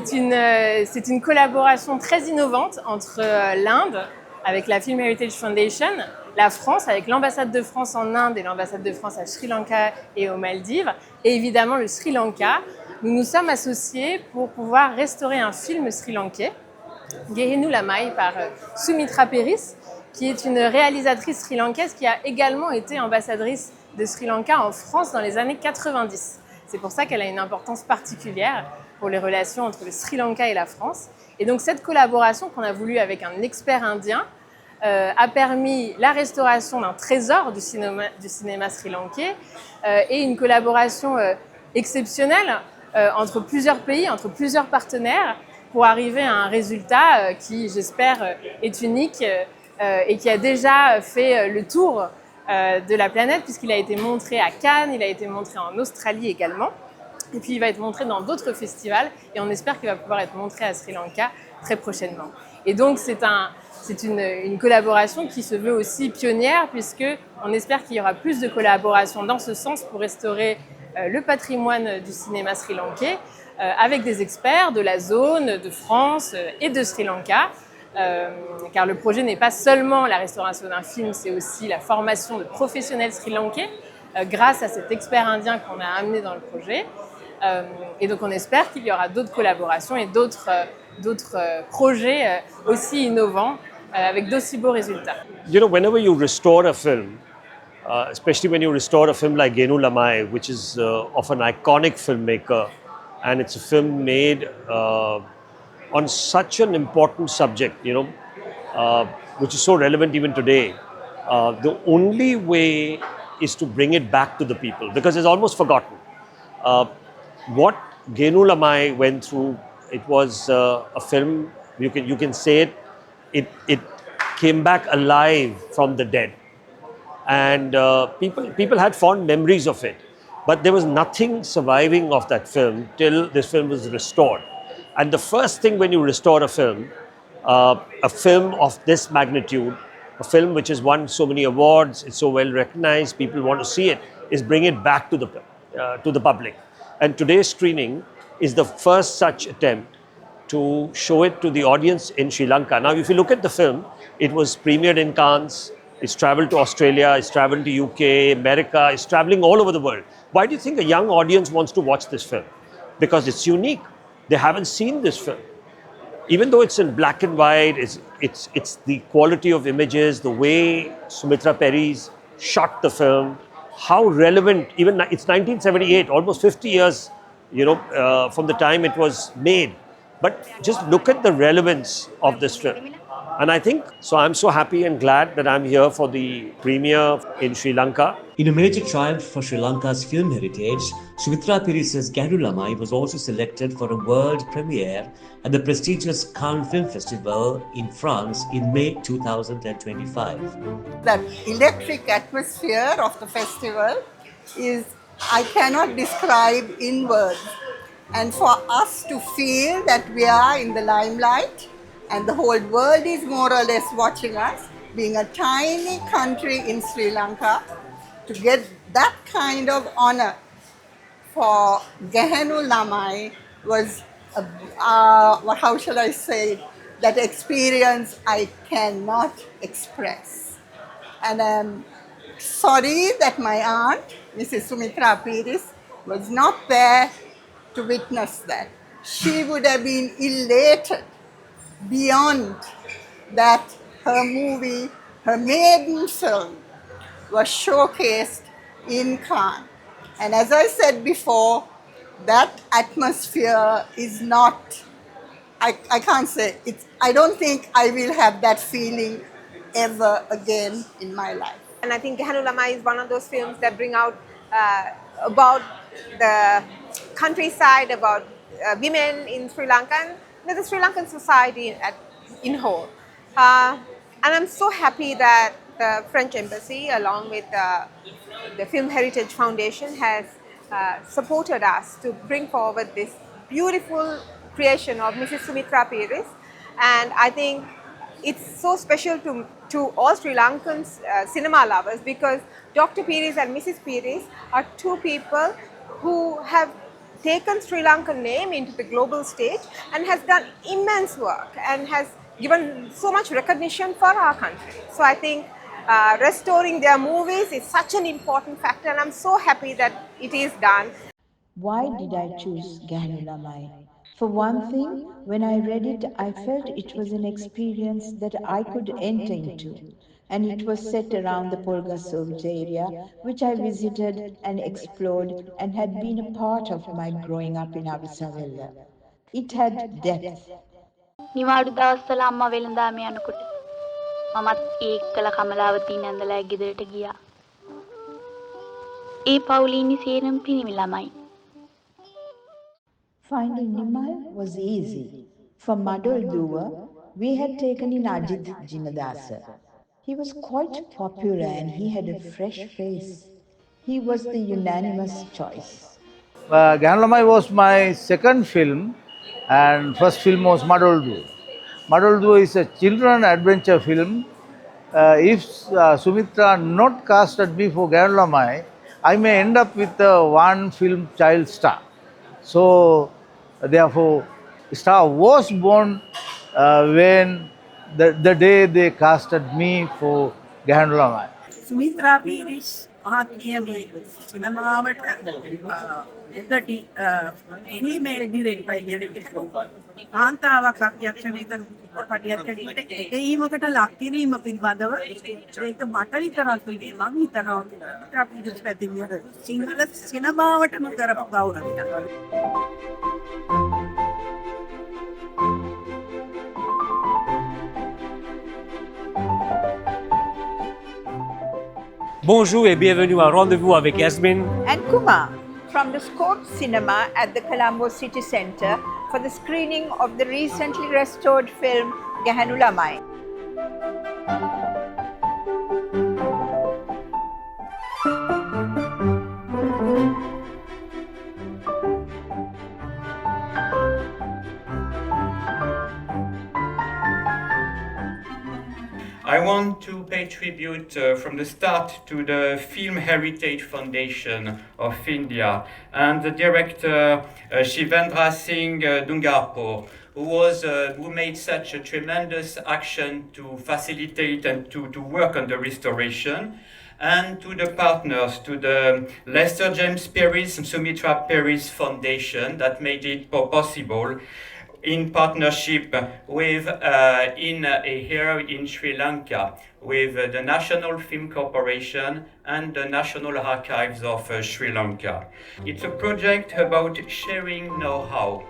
C'est une collaboration très innovante entre l'Inde, avec la Film Heritage Foundation, la France, avec l'ambassade de France en Inde et l'ambassade de France à Sri Lanka et aux Maldives, et évidemment le Sri Lanka. Nous nous sommes associés pour pouvoir restaurer un film sri-lankais, Gehenu Lamai, par Sumitra Peries, qui est une réalisatrice sri-lankaise qui a également été ambassadrice de Sri Lanka en France dans les années 90. C'est pour ça qu'elle a une importance particulière pour les relations entre le Sri Lanka et la France. Et donc cette collaboration qu'on a voulu avec un expert indien a permis la restauration d'un trésor du cinéma sri-lankais et une collaboration exceptionnelle entre plusieurs pays, entre plusieurs partenaires, pour arriver à un résultat qui, j'espère, est unique et qui a déjà fait le tour de la planète, puisqu'il a été montré à Cannes, il a été montré en Australie également, et puis il va être montré dans d'autres festivals, et on espère qu'il va pouvoir être montré à Sri Lanka très prochainement. Et donc c'est une collaboration qui se veut aussi pionnière, puisqu'on espère qu'il y aura plus de collaborations dans ce sens pour restaurer le patrimoine du cinéma sri-lankais, avec des experts de la zone, de France et de Sri Lanka, car le projet n'est pas seulement la restauration d'un film, c'est aussi la formation de professionnels sri-lankais grâce à cet expert indien qu'on a amené dans le projet. Et donc on espère qu'il y aura d'autres collaborations et d'autres projets aussi innovants avec d'aussi beaux résultats. You know, whenever you restore a film, especially when you restore a film like Gehenu Lamai, which is of an iconic filmmaker, and it's a film made on such an important subject, which is so relevant even today. The only way is to bring it back to the people, because it's almost forgotten. What Gehenu Lamai went through, it was a film, you can say it came back alive from the dead. And people had fond memories of it. But there was nothing surviving of that film till this film was restored. And the first thing when you restore a film of this magnitude, a film which has won so many awards, it's so well recognized, people want to see it, is bring it back to the public. And today's screening is the first such attempt to show it to the audience in Sri Lanka. Now, if you look at the film, it was premiered in Cannes, it's traveled to Australia, it's traveled to UK, America, it's traveling all over the world. Why do you think a young audience wants to watch this film? Because it's unique. They haven't seen this film. Even though it's in black and white, it's the quality of images, the way Sumitra Peries shot the film, how relevant, even it's 1978, almost 50 years, from the time it was made. But just look at the relevance of this film. And I think, so I'm so happy and glad that I'm here for the premiere in Sri Lanka. In a major triumph for Sri Lanka's film heritage, Sumitra Peries' Gehenu Lamai was also selected for a world premiere at the prestigious Cannes Film Festival in France in May 2025. The electric atmosphere of the festival I cannot describe in words. And for us to feel that we are in the limelight and the whole world is more or less watching us, being a tiny country in Sri Lanka, to get that kind of honor for Gehenu Lamai was, how shall I say, that experience I cannot express. And I'm sorry that my aunt, Mrs. Sumitra Peries, was not there to witness that. She would have been elated beyond that her movie, her maiden film, was showcased in Cannes. And as I said before, that atmosphere is not, I can't say, I don't think I will have that feeling ever again in my life. And I think Gehenu Lamai is one of those films that bring out about the countryside, about women in Sri Lanka, and the Sri Lankan society in whole. And I'm so happy that the French Embassy, along with the Film Heritage Foundation, has supported us to bring forward this beautiful creation of Mrs. Sumitra Peries. And I think it's so special to all Sri Lankan cinema lovers, because Dr. Peries and Mrs. Peries are two people who have taken Sri Lankan name into the global stage and has done immense work and has given so much recognition for our country. So I think restoring their movies is such an important factor, and I'm so happy that it is done. Why did I choose Gehenu Lamai? For one thing, when I read it, I felt it was an experience that I could enter into, and it was set around the Polga Soviet area, which I visited and explored and had been a part of my growing up in Avisavella. It had depth. නිවාඩු දවස්වල අම්මා වෙළඳාම යනකොට මමත් ඒ එක්කලා කමලාවතී නැන්දලා ගෙදරට ගියා. ඒ පවුලේ ඉන්නේ සේරම පිරිමි ළමයි. Finding Nimal was easy. For Madol Duva, we had taken in Ajit Jinadasa. He was quite popular and he had a fresh face. He was the unanimous choice. Gehenu Lamai was my second film, and first film was Madoldu. Madoldu is a children adventure film. If Sumitra not casted me for Gehenu Lamai, I may end up with one film child star. So therefore, star was born when the day they casted me for Gehenu Lamai. Sumitra Peries ආත්මීය සිනමාවට එදටි female director කෙනෙක් කාන්තාවක් අධ්‍යක්ෂණයට පටියක් කැඩීමට ඒීමකට ලක් කිරීම පිළිබඳව ඒක මට විතරක් නෙවෙයි මම හිතනවා අපිට පැතිරියට සිංහල සිනමාවටම කරපු ගෞරවයක්. Bonjour et bienvenue à Rendez-vous avec Yasmin and Kumar from the Scope Cinema at the Colombo City Centre for the screening of the recently restored film Gehenu Lamai. I want to pay tribute from the start to the Film Heritage Foundation of India and the director Shivendra Singh Dungarpur, who made such a tremendous action to facilitate and to work on the restoration, and to the partners, to the Lester James Peris and Sumitra Peries Foundation that made it possible, in partnership with here in Sri Lanka with the National Film Corporation and the National Archives of Sri Lanka. It's a project about sharing know-how.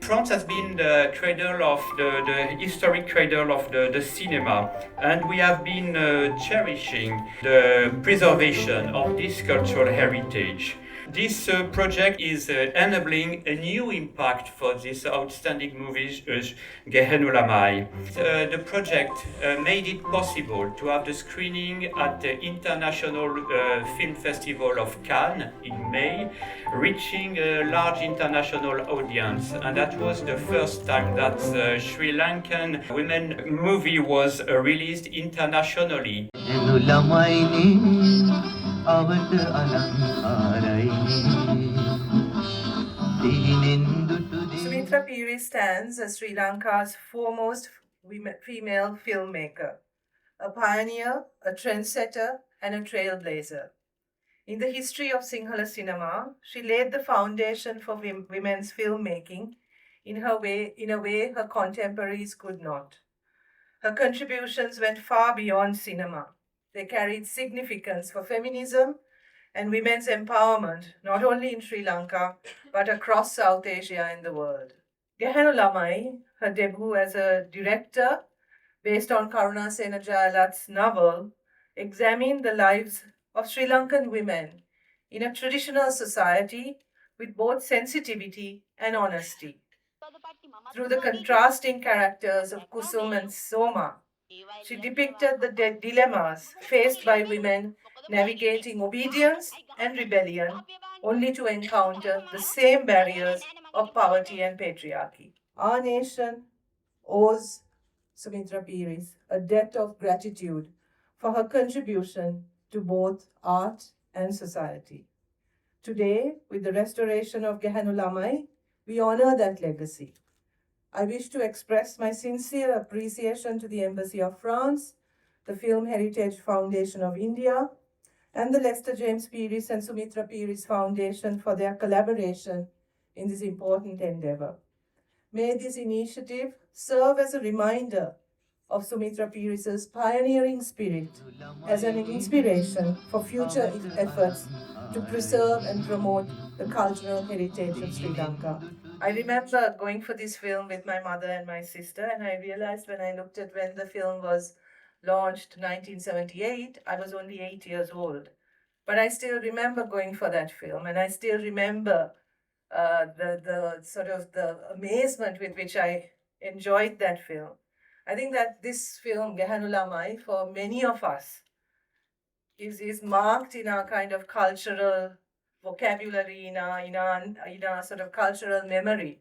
France has been the cradle of the historic cradle of the cinema, and we have been cherishing the preservation of this cultural heritage. This project is enabling a new impact for this outstanding movie, Gehenu Lamai. The project made it possible to have the screening at the International Film Festival of Cannes in May, reaching a large international audience. And that was the first time that Sri Lankan women movie was released internationally. Sumitra Peries stands as Sri Lanka's foremost female filmmaker, a pioneer, a trendsetter, and a trailblazer. In the history of Sinhala cinema, she laid the foundation for women's filmmaking in a way her contemporaries could not. Her contributions went far beyond cinema. They carried significance for feminism and women's empowerment, not only in Sri Lanka, but across South Asia and the world. Gehenu Lamai, her debut as a director, based on Karuna Senajayalat's novel, examined the lives of Sri Lankan women in a traditional society with both sensitivity and honesty. Through the contrasting characters of Kusum and Soma, she depicted the dilemmas faced by women navigating obedience and rebellion, only to encounter the same barriers of poverty and patriarchy. Our nation owes Sumitra Peries a debt of gratitude for her contribution to both art and society. Today, with the restoration of Gehenu Lamai, we honor that legacy. I wish to express my sincere appreciation to the Embassy of France, the Film Heritage Foundation of India, and the Lester James Peris and Sumitra Peries Foundation for their collaboration in this important endeavor. May this initiative serve as a reminder of Sumitra Peries' pioneering spirit as an inspiration for future efforts to preserve and promote the cultural heritage of Sri Lanka. I remember going for this film with my mother and my sister, and I realized when I looked at when the film was launched 1978, I was only 8 years old. But I still remember going for that film, and I still remember the sort of the amazement with which I enjoyed that film. I think that this film, Gehenu Lamai, for many of us, is marked in our kind of cultural vocabulary, in our sort of cultural memory.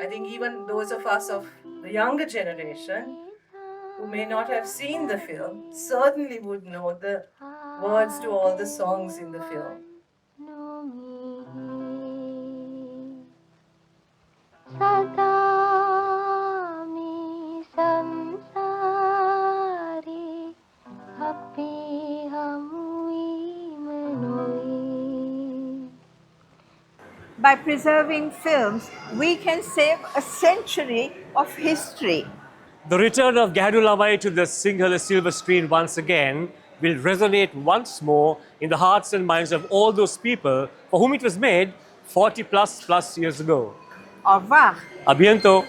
I think even those of us of the younger generation who may not have seen the film certainly would know the words to all the songs in the film. By preserving films, we can save a century of history. The return of Gehenu Lamai to the Sinhala silver screen once again will resonate once more in the hearts and minds of all those people for whom it was made 40 plus years ago. Au revoir. A bientôt.